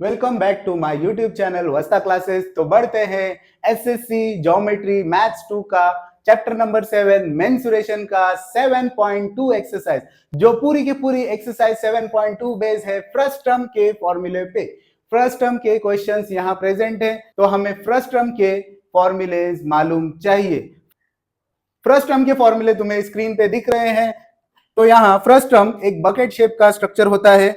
Welcome back to my YouTube channel वस्ता classes. तो बढ़ते हैं एसएससी ज्योमेट्री मैथ्स 2 का चैप्टर नंबर 7 मेंसुरेशन का 7.2 एक्सरसाइज, जो पूरी की पूरी एक्सरसाइज 7.2 बेस है फर्स्ट टर्म के फॉर्मूले पे। फर्स्ट टर्म के क्वेश्चंस यहाँ प्रेजेंट है, तो हमें फर्स्ट टर्म के फॉर्मूलेज मालूम चाहिए। फर्स्ट टर्म के फॉर्मूले तुम्हें स्क्रीन पे दिख रहे हैं। तो यहाँ फर्स्ट टर्म एक बकेट शेप का स्ट्रक्चर होता है।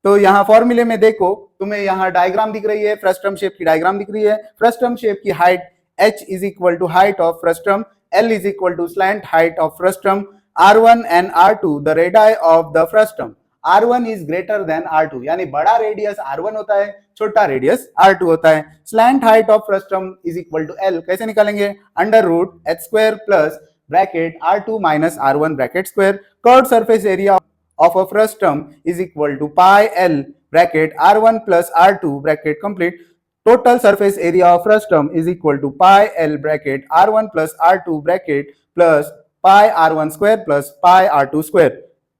तो यहाँ फॉर्मूले में देखो, तुम्हें यहाँ डायग्राम दिख रही है, फर्स्ट टर्म शेप की डायग्राम दिख रही है। फर्स्ट टर्म शेप की height h is equal to height of frustum, l is equal to slant height of frustum, r1 and r2 the radii of the frustum. r1 is greater than r2, यानी बड़ा radius r1 होता है, छोटा radius r2 होता है। Slant height of frustum is equal to l, कैसे निकालेंगे? Under root h square plus bracket r2 minus r1 bracket square. Curved surface area of a first term is equal to pi l bracket r1 plus r2 bracket complete. Total surface area of first term is equal to pi l bracket r1 plus r2 bracket plus pi r1 square plus pi r2 square.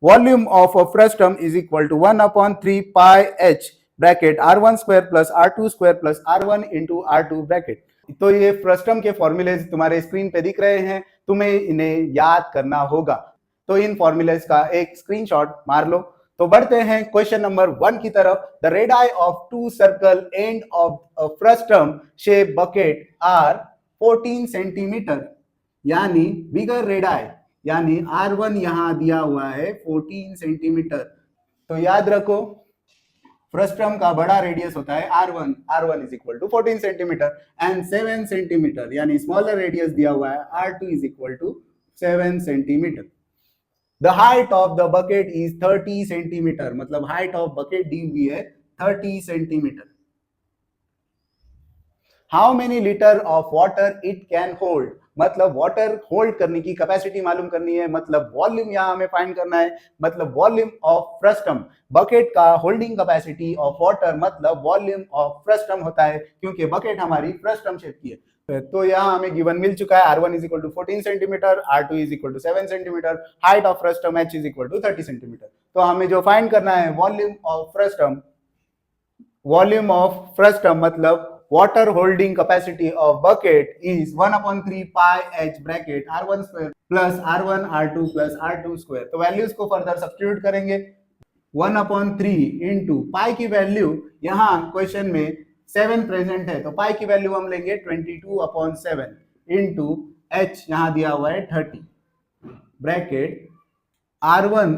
Volume of a first term is equal to 1 upon 3 pi h bracket r1 square plus r2 square plus r1 into r2 bracket. तो ये first term के formulas तुम्हारे screen पे दिख रहे हैं, तुम्हें इन्हें याद करना होगा। तो इन फॉर्मूलेज का एक स्क्रीनशॉट मार लो। तो बढ़ते हैं क्वेश्चन नंबर 1 की तरफ। The radii of two circle end of frustum shape bucket are 14 centimetre, यानी बिगर रेडाई, यानी R1 यहां दिया हुआ है 14 सेंटीमीटर। तो याद रखो, फर्स्ट टर्म का बड़ा रेडियस होता है R1 is equal to 14 centimetre and 7 centimetre, यानी स्मॉलर रेडियस दिया हुआ है R2 is equal to 7 centimetre. The height of the bucket is 30 centimetre, मतलब हाइट ऑफ बकेट दी हुई है 30 centimetre. How many liter of water it can hold, मतलब water hold करने की कैपेसिटी मालूम करनी है, मतलब वॉल्यूम यहाँ हमें फाइंड करना है, मतलब volume of first term. Bucket का होल्डिंग कैपेसिटी ऑफ वाटर मतलब वॉल्यूम ऑफ फर्स्ट टर्म होता है, क्योंकि बकेट हमारी फर्स्ट टर्म शेप की है। तो यहाँ हमें गिवन मिल चुका है, R1 is equal to 14 centimetre, R2 is equal to 7 centimetre, height of frustum h is equal to 30 centimetre. तो हमें जो फाइंड करना है volume of frustum, volume of frustum मतलब water holding capacity of bucket is 1 upon 3 pi h bracket r1 square plus r1 r2 plus r2 square। तो values को further substitute करेंगे। 1 upon 3 into pi की value यहाँ question में 7 present है, तो पाई की वैल्यू हम लेंगे 22 upon 7 इंटू h यहाँ दिया हुआ है 30 bracket r1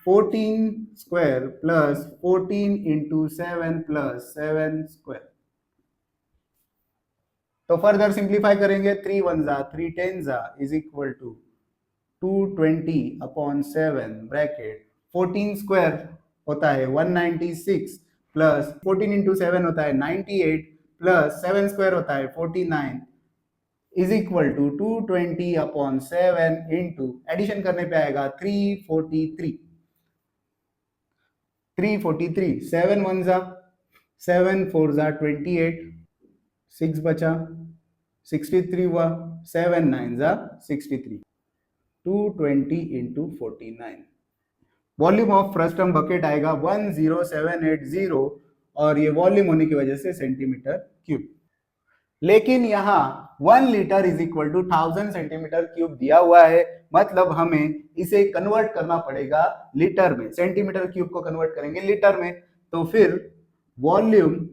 14 square plus 14 into 7 plus 7 square. तो फर्दर सिंप्लीफाई करेंगे, 3 1 जा 3 10 जा is equal to 220 upon 7 bracket 14 square होता है 196 प्लस 14 इंटू 7 होता है 98 प्लस 7 स्क्वायर होता है 49 is equal to 220 upon 7 into addition करने पे आएगा 343 7 1 जा 7 4 जा 28 6 बचा 63 हुआ 7 9 जा 63 220 into 49। Volume of first term bucket आएगा 10780 और ये वॉल्यूम होने की वजह से सेंटीमीटर क्यूब। लेकिन यहाँ 1 litre is equal to 1000 centimetre cube दिया हुआ है, मतलब हमें इसे कन्वर्ट करना पड़ेगा लीटर में। सेंटीमीटर क्यूब को कन्वर्ट करेंगे लीटर में, तो फिर volume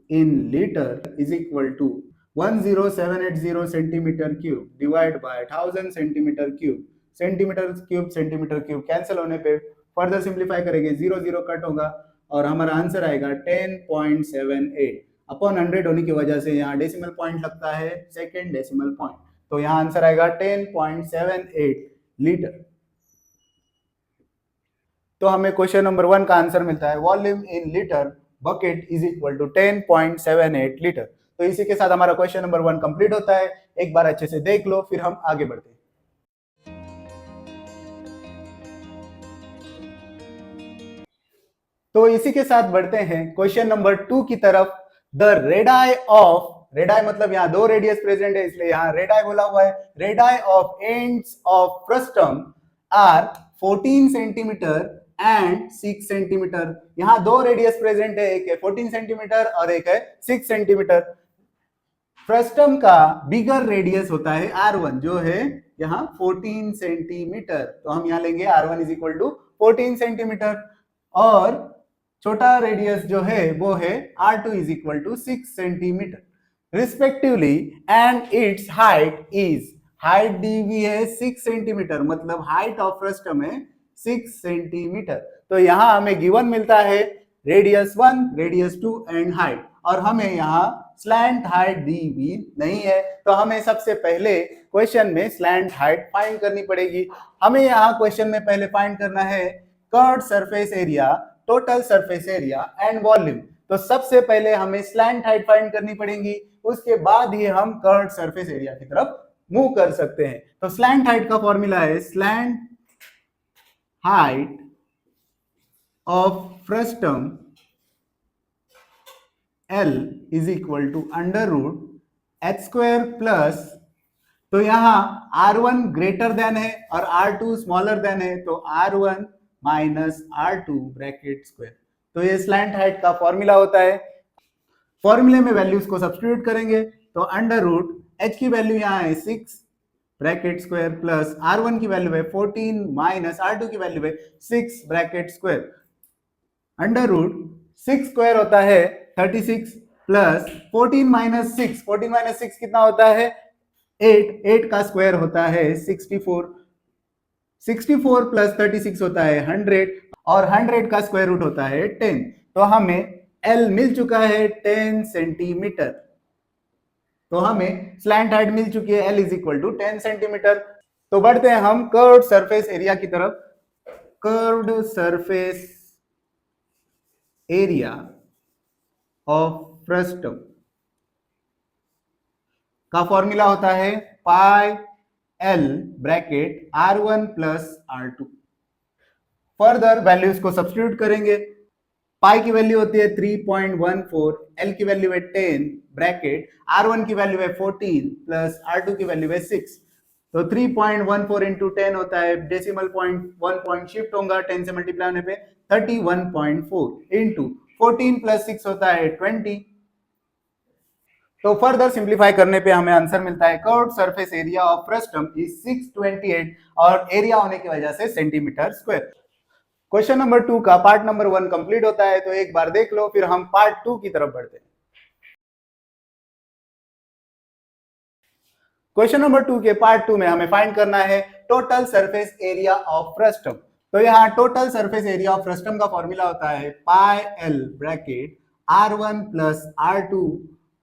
in liter is equal to 10780 centimeter cube divided by 1000 centimeter cube। Centimetre cube cancel होने पे फर्दर सिंप्लीफाई करेंगे, 0 0 कट होगा और हमारा आंसर आएगा 10.78 अपॉन 100 होने की वजह से यहाँ डेसिमल पॉइंट लगता है, सेकेंड डेसिमल पॉइंट। तो यहाँ आंसर आएगा 10.78 लीटर। तो हमें क्वेश्चन नंबर 1 का आंसर मिलता है volume in litre bucket is equal to 10.78 litre. तो इसी के साथ हमारा क्वेश्चन नंबर 1 कंप्लीट होता है। एक बार अच्छे से देख लो, फिर हम आगे बढ़ते हैं। तो इसी के साथ बढ़ते हैं क्वेश्चन नंबर 2 की तरफ। द रेडाई ऑफ, रेडाई मतलब यहाँ 2 रेडियस प्रेजेंट है, इसलिए यहाँ रेडाई बोला हुआ है। Radii of ends of frustum are 14 centimetre and 6 centimetre. यहाँ दो रेडियस प्रेजेंट है, एक है 14 सेंटीमीटर और एक है 6 सेंटीमीटर। फ्रस्टम का बिगर रेडियस होता है R1 जो है यहाँ 14 सेंटीमीटर, तो हम यहाँ लेंगे R1 is equal to 14 centimetre, और छोटा रेडियस जो है वो है R2 is equal to 6 centimetre respectively, and it's height is, height दी हुई है 6 सेंटीमीटर, मतलब हाइट ऑफ फ्रस्टम है 6 सेंटीमीटर। तो यहाँ हमें गिवन मिलता है रेडियस 1, रेडियस 2 एंड हाइट, और हमें यहाँ स्लैंट हाइट दी हुई नहीं है, तो हमें सबसे पहले क्वेश्चन में स्लैंट हाइट फाइंड करनी पड़ेगी। हमें यहाँ क्वेश्चन में पहले फाइंड करना है curved surface area, total surface area and volume. तो सबसे पहले हमें स्लैंट हाइट फाइंड करनी पड़ेगी, उसके बाद ही हम कर्व्ड सरफेस एरिया की तरफ मूव कर सकते हैं। तो स्लैंट हाइट का फॉर्मूला है slant height of frustum L is equal to under root H square plus, तो यहाँ R1 ग्रेटर देन है और R2 स्मॉलर देन है, तो R1 minus R2 bracket square. तो ये स्लैंट हाइट का फॉर्मूला होता है। फॉर्मूले में वैल्यूज को सब्स्टिट्यूट करेंगे, तो अंडर रूट H की वैल्यू यहाँ है 6 ब्रैकेट स्क्वायर प्लस R1 की वैल्यू है 14 माइनस R2 की वैल्यू है 6 bracket square. Under root 6 square होता है 36 प्लस 14 माइनस 6, 14 माइनस 6 कितना होता है 8, 8 का स्क्वायर होता है 64, 64 प्लस 36 होता है 100, और 100 का स्क्वायर रूट होता है 10। तो हमें L मिल चुका है 10 सेंटीमीटर, तो हमें स्लैंट हाइट मिल चुकी है L is equal to 10 centimetre. तो बढ़ते हैं हम कर्व्ड सरफेस एरिया की तरफ। Curved surface area of frustum का फॉर्मूला होता है pi L bracket R1 plus R2। Further values को सब्स्टिट्यूट करेंगे। पाई की वैल्यू होती है 3.14, L की वैल्यू है 10 ब्रैकेट R1 की वैल्यू है 14 प्लस R2 की वैल्यू है 6। तो 3.14 इंटू 10 होता है, डेसिमल पॉइंट 1 पॉइंट शिफ्ट होगा, 10 से मल्टीप्लाई होने पे 31.4 इंटू 14 प्लस 6 होता है 20। तो फर्दर सिंप्लीफाई करने पे हमें आंसर मिलता है curved surface area of frustum is 628, और एरिया होने की वजह से सेंटीमीटर स्क्वायर। क्वेश्चन नंबर 2 का पार्ट नंबर 1 कंप्लीट होता है, तो एक बार देख लो, फिर हम पार्ट 2 की तरफ बढ़ते हैं। क्वेश्चन नंबर 2 के पार्ट 2 में हमें फाइंड करना है total surface area of frustum. तो यहाँ total surface area of frustum का फॉर्मूला होता है pi L bracket R1 plus R2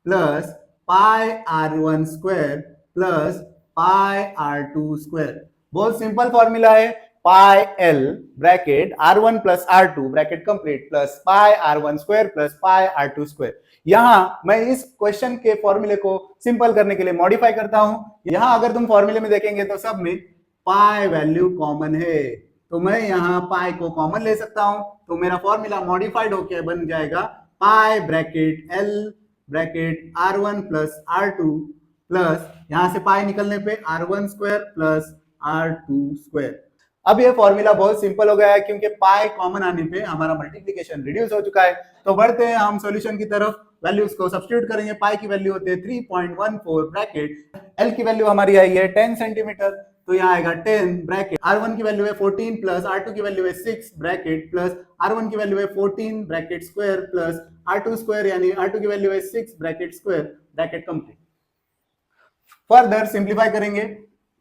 plus pi R1 square plus pi R2 square. बहुत सिंपल फॉर्मूला है, pi L bracket R1 plus R2 bracket complete plus pi R1 square plus pi R2 square. यहां मैं इस question के फॉर्मूले को simple करने के लिए मॉडिफाई करता हूं। यहां अगर तुम फॉर्मूले में देखेंगे तो सब में पाई वैल्यू कॉमन है, तो मैं यहां पाई को कॉमन ले सकता हूं, तो मेरा फॉर्मूला मॉडिफाइड होकर बन जाएगा pi bracket L bracket R1 plus R2 plus यहां से पाई निकलने पे R1 square plus R2 square. अब ये फॉर्मूला बहुत सिंपल हो गया है, क्योंकि पाई कॉमन आने पे हमारा मल्टीप्लिकेशन रिड्यूस हो चुका है। तो बढ़ते हैं हम सॉल्यूशन की तरफ, वैल्यूज को सब्स्टिट्यूट करेंगे। पाई की वैल्यू होती है 3.14 ब्रैकेट, L की वैल्यू हमारी आई है 10 सेंटीमीटर, तो यहाँ आएगा 10 ब्रैकेट, R1 की वैल्यू है 14 प्लस R2 की वैल्यू है 6 ब्रैकेट प्लस R1 की वैल्यू है 14 bracket square plus R2 square, यानी R2 की वैल्यू है 6 bracket square bracket complete. Further simplify करेंगे,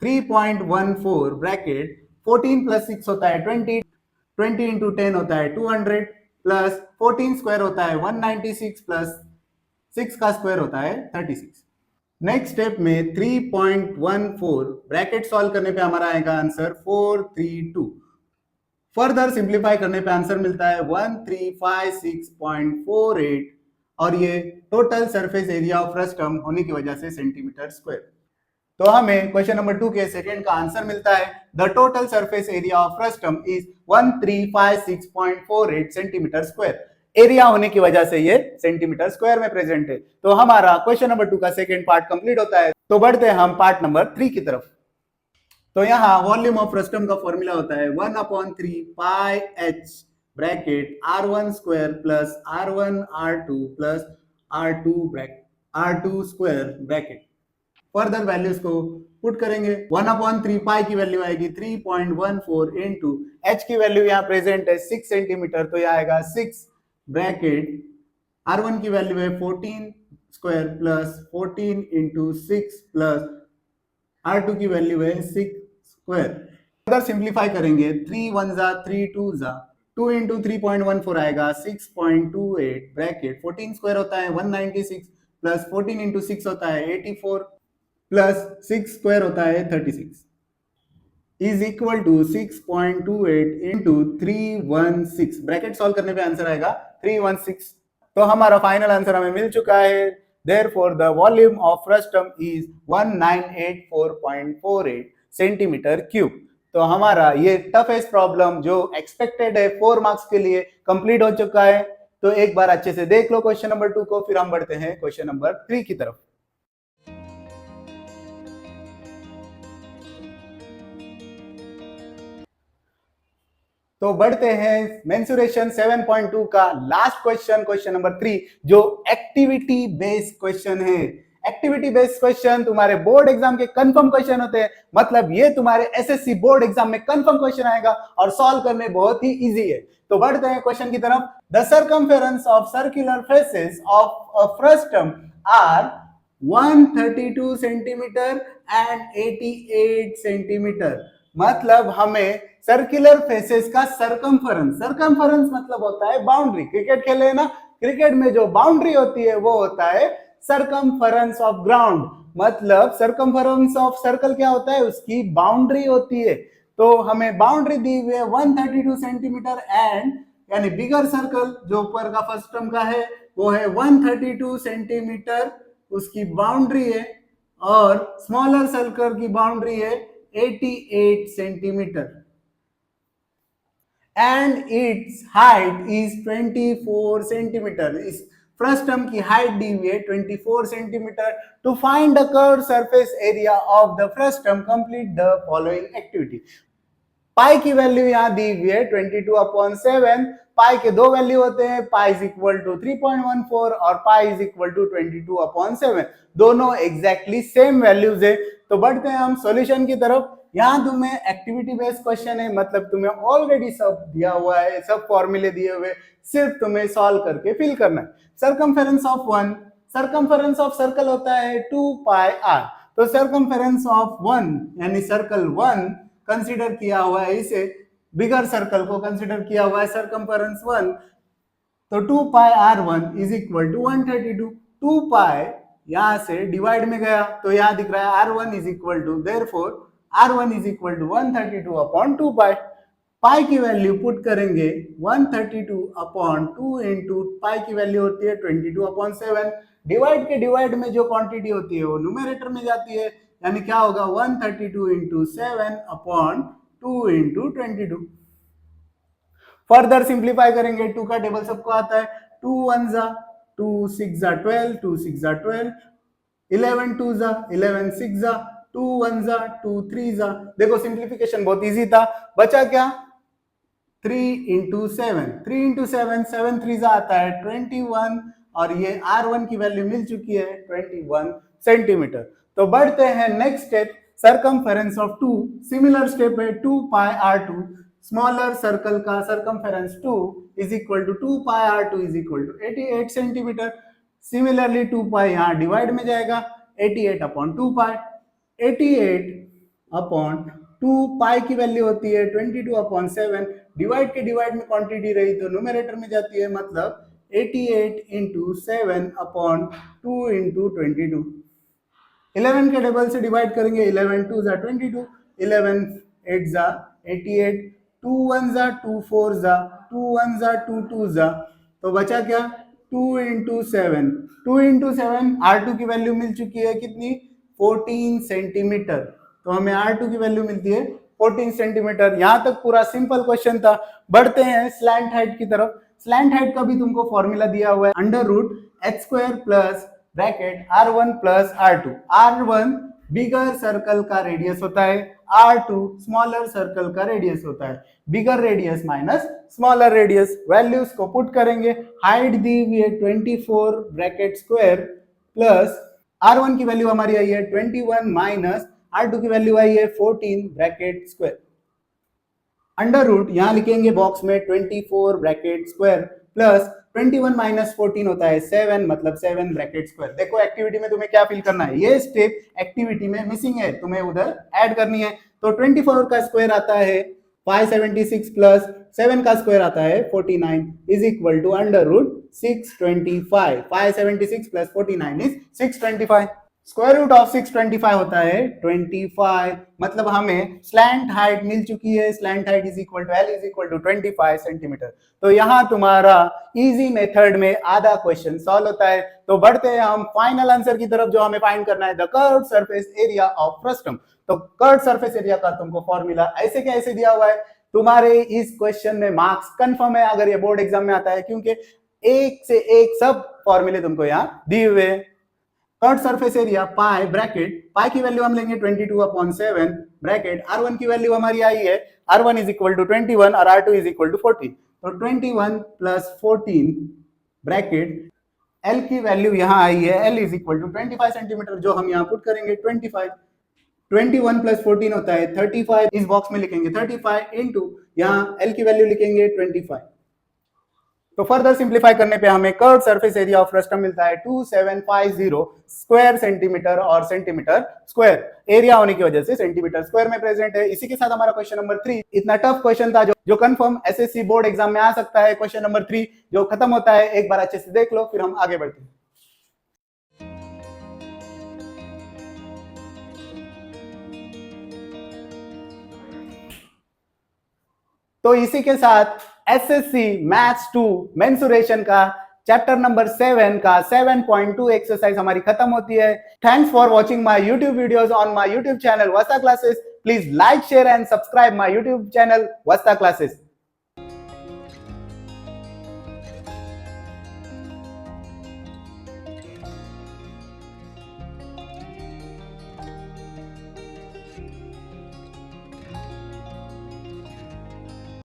3.14 ब्रैकेट 14 प्लस 6 होता है 20, 20 इंटू 10 होता है 200 प्लस 14 स्क्वायर होता है 196 प्लस 6 का स्क्वायर होता है 36। नेक्स्ट स्टेप में 3.14 ब्रैकेट सॉल्व करने पे हमारा आएगा आंसर 432। फर्दर सिंप्लीफाई करने पे आंसर मिलता है 1356.48, और ये total surface area of frustum होने की वजह से सेंटीमीटर स्क्वायर। तो हमें क्वेश्चन नंबर 2 के सेकंड का आंसर मिलता है the total surface area of frustum is 1356.48 centimetre square. Area होने की वजह से ये सेंटीमीटर स्क्वायर में प्रेजेंट है। तो हमारा क्वेश्चन नंबर 2 का सेकंड पार्ट कंप्लीट होता है। तो बढ़ते हैं हम पार्ट नंबर 3 की तरफ। तो यहाँ वॉल्यूम ऑफ फ्रस्टम का फॉर्मूला होता है 1/3 pi h bracket R1 square plus R1 R2 plus R2 bracket R2 square bracket. Further values को पुट करेंगे 1/3 पाई की वैल्यू आएगी 3.14 इंटू एच की वैल्यू यहाँ प्रेजेंट है 6 सेंटीमीटर, तो यह आएगा 6 ब्रैकेट R1 की वैल्यू है 14 square plus 14 into 6 plus R2 की वैल्यू है 6 स्क्वायर। अगर सिंप्लीफाई करेंगे 3 1 जा 3 2 जा 2 इंटू 3.14 आएगा 6.28 ब्रैकेट 14 स्क्वायर होता है 196 प्लस 14 इंटू 6 होता है 84 प्लस 6 स्क्वायर होता है 36 is equal to 6.28 into 316। Bracket solve करने पे आंसर आएगा 316। तो हमारा फाइनल आंसर हमें मिल चुका है। Therefore, the volume of frustum is 1984.48 centimetre cube. तो हमारा ये टफेस्ट प्रॉब्लम जो एक्सपेक्टेड है 4 मार्क्स के लिए कंप्लीट हो चुका है। तो एक बार अच्छे से देख लो क्वेश्चन नंबर 2 को, फिर हम बढ़ते हैं क्वेश्चन नंबर 3 की तरफ। तो बढ़ते हैं मेंसुरेशन 7.2 का लास्ट क्वेश्चन, क्वेश्चन नंबर 3, जो एक्टिविटी बेस्ड क्वेश्चन है। एक्टिविटी बेस्ड क्वेश्चन तुम्हारे बोर्ड एग्जाम के कंफर्म क्वेश्चन होते हैं, मतलब ये तुम्हारे एसएससी बोर्ड एग्जाम में कंफर्म क्वेश्चन आएगा और सॉल्व करने बहुत ही इजी है। तो बढ़ते हैं क्वेश्चन की तरफ। The circumference of circular faces of a frustum are 132 centimetre and 88 centimetre. मतलब हमें सर्कुलर फेसेस का सर्कमफेरेंस मतलब होता है बाउंड्री। क्रिकेट खेले है ना, क्रिकेट में जो बाउंड्री होती है वो होता है सर्कमफेरेंस ऑफ ग्राउंड। मतलब सर्कमफेरेंस ऑफ सर्कल क्या होता है, उसकी बाउंड्री होती है। तो हमें बाउंड्री दी हुई है 132 सेंटीमीटर एंड यानी बिगर सर्कल जो ऊपर का फर्स्ट टर्म का है वो है 132 सेंटीमीटर उसकी बाउंड्री है, और स्मॉलर सर्कल की बाउंड्री है 88 centimetre and it's height is 24 centimetre. इस फ्रस्टम की हाइट दी हुई है 24 centimetre. To find the curve surface area of the frustum complete the following activity. Pi की वैल्यू यहां दी हुई है 22/7। पाई के दो वैल्यू होते हैं, पाई इज इक्वल टू 3.14 और पाई इज इक्वल टू 22/7। दोनों एग्जैक्टली सेम वैल्यूज है। तो बढ़ते हैं हम सॉल्यूशन की तरफ। यहाँ तुम्हें एक्टिविटी बेस्ड क्वेश्चन है, मतलब तुम्हें ऑलरेडी सब दिया हुआ है, सब फॉर्मूले दिए हुए, सिर्फ तुम्हें सॉल्व करके फिल करना है। Circumference of one, circumference of circle होता है 2 पाई आर। तो सर्कमफेरेंस ऑफ वन यानी सर्कल वन कंसीडर किया हुआ है, इसे बिगर सर्कल को कंसीडर किया हुआ है सर्कमफेरेंस वन। तो 2 पाई R1 इज इक्वल टू 132। 2 पाई यहां से डिवाइड में गया तो यहां दिख रहा है R1 is equal to, therefore R1 is equal to 132/2 pi. Pi की वैल्यू पुट करेंगे 132/2 इंटू पाई की वैल्यू होती है 22/7। डिवाइड के डिवाइड में जो क्वांटिटी होती है वो न्यूमरेटर में जाती है, यानी क्या होगा 132 इंटू 7/2 इंटू 22। फर्दर सिंप्लीफाई करेंगे, 2 का टेबल सबको आता है, 2 1 जा 2 6 जा 12, 2 6 जा 12, 11 2 जा 11 6 जा 2 1 जा 2 3 जा। देखो सिंप्लीफिकेशन बहुत इजी था, बचा क्या 3 इंटू 7, 3 इंटू 7, 7 3 जा आता है 21, और ये R1 की वैल्यू मिल चुकी है 21 सेंटीमीटर। तो बढ़ते हैं next step, circumference of 2। Similar step है 2 पाई R2, स्मॉलर सर्कल का circumference 2 is equal to 2 pi R2 is equal to 88 centimetre. Similarly 2 pi यहाँ डिवाइड में जाएगा 88/2 पाई। 88/2 पाई की वैल्यू होती है 22/7। डिवाइड के डिवाइड में क्वांटिटी रही तो न्यूमरेटर में जाती है, मतलब 88 इंटू 7/2 इंटू 22। 11 के टेबल से डिवाइड करेंगे, 11 2 जा 22, 11 8 जा 88, 2 1 जा 2 4 जा 2 1 जा 2 2 जा। तो बचा क्या 2 इंटू 7, 2 इंटू 7 R2 की वैल्यू मिल चुकी है कितनी 14 सेंटीमीटर। तो हमें R2 की वैल्यू मिलती है 14 सेंटीमीटर। यहां तक पूरा सिंपल क्वेश्चन था। बढ़ते हैं स्लैंट हाइट की तरफ। स्लैंट हाइट का भी तुमको फॉर्मूला दिया हुआ है, under root h² plus bracket R1 plus R2। R1 bigger circle का रेडियस होता है R2, स्मॉलर सर्कल का रेडियस होता है bigger radius minus smaller radius. Values को पुट करेंगे, हाइट दी हुई है 24 ब्रैकेट स्क्वायर प्लस R1 की वैल्यू हमारी आई है 21 माइनस R2 की वैल्यू आई है 14 ब्रैकेट स्क्वायर। अंडर रूट यहां लिखेंगे बॉक्स में 24 ब्रैकेट स्क्वायर प्लस 21 माइनस 14 होता है 7, मतलब 7 ब्रैकेट स्क्वायर। देखो एक्टिविटी में तुम्हें क्या फिल करना है, ये स्टेप एक्टिविटी में मिसिंग है, तुम्हें उधर ऐड करनी है। तो 24 का स्क्वायर आता है 576 प्लस 7 का स्क्वायर आता है 49 is equal to under root 625। 576 plus 49 is 625। Square root of 625 होता है 25, मतलब हमें स्लैंट हाइट मिल चुकी है। Slant height is equal to L is equal to 25 centimetre. तो यहां तुम्हारा इजी मेथड में आधा क्वेश्चन सॉल्व होता है। तो बढ़ते हैं हम फाइनल आंसर की तरफ, जो हमें फाइंड करना है the curved surface area of frustum. तो कर्व्ड सरफेस एरिया का तुमको फॉर्मूला ऐसे कैसे दिया हुआ है, तुम्हारे इस क्वेश्चन में मार्क्स कंफर्म है अगर ये बोर्ड एग्जाम में आता है, क्योंकि एक से एक सब फॉर्मूले तुमको यहाँ दिए हुए हैं। Curved surface area pi bracket, pi की वैल्यू हम लेंगे 22/7 ब्रैकेट, R1 की वैल्यू हमारी आई है R1 इज इक्वल टू 21 और R2 इज इक्वल टू 14। तो 21 प्लस 14 ब्रैकेट, L की वैल्यू यहाँ आई है L is equal to 25 centimetre, जो हम यहाँ पुट करेंगे 25। 21 प्लस 14 होता है 35, इस बॉक्स में लिखेंगे 35 इंटू यहाँ L की वैल्यू लिखेंगे 25। तो फर्दर सिंप्लीफाई करने पे हमें curved surface area of frustum मिलता है 2750 स्क्वायर सेंटीमीटर और सेंटीमीटर स्क्वायर। एरिया होने की वजह से सेंटीमीटर स्क्वायर में प्रेजेंट है। इसी के साथ हमारा क्वेश्चन नंबर 3 इतना टफ क्वेश्चन था जो कंफर्म एसएससी बोर्ड एग्जाम में आ सकता है। क्वेश्चन नंबर 3 जो खत्म होता है, एक बार अच्छे से देख लो, फिर हम आगे बढ़ते हैं। तो इसी के साथ एसएससी मैथ्स 2 मेंसुरेशन का चैप्टर नंबर 7 का 7.2 एक्सरसाइज हमारी खत्म होती है। Thanks for watching my YouTube videos on my YouTube channel वस्ता classes. Please like, share and subscribe my YouTube channel वस्ता classes.